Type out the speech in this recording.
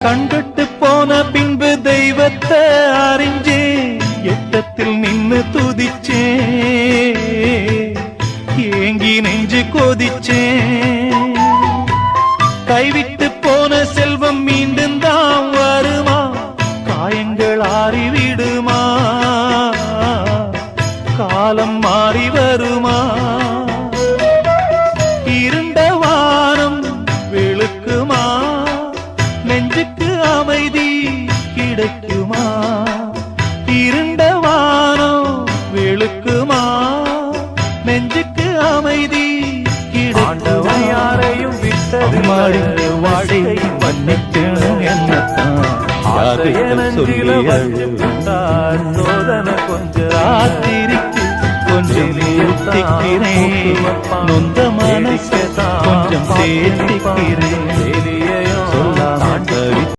கண்டுட்டு போன பின்பு தெய்வத்தை அறிஞ்சே எட்டத்தில் நின்னு துதிச்சே ஏங்கி நெஞ்சு கொதிச்சே கைவிட்டு போன செல்வம் மீண்டும் தான் வருமா காயங்கள் ஆறிவிடுமா காலம் மாறி வருமா இருண்ட வானம் வெளுக்குமா நெஞ்சுக்கு அமைதி கிடைக்குமா இருண்ட வானம் வெளுக்குமா நெஞ்சுக்கு அமைதி கிடைக்குமா யாரையும் விட்டது வாழ்க்கை மன்னிக்கணும் என்னத்தான் சோதனை கொஞ்சம் ராத்திரிக்கு கொஞ்சம் யோசிக்கிறேன் நொந்த மனசை கொஞ்சம் சேர்த்திக்கிறேன்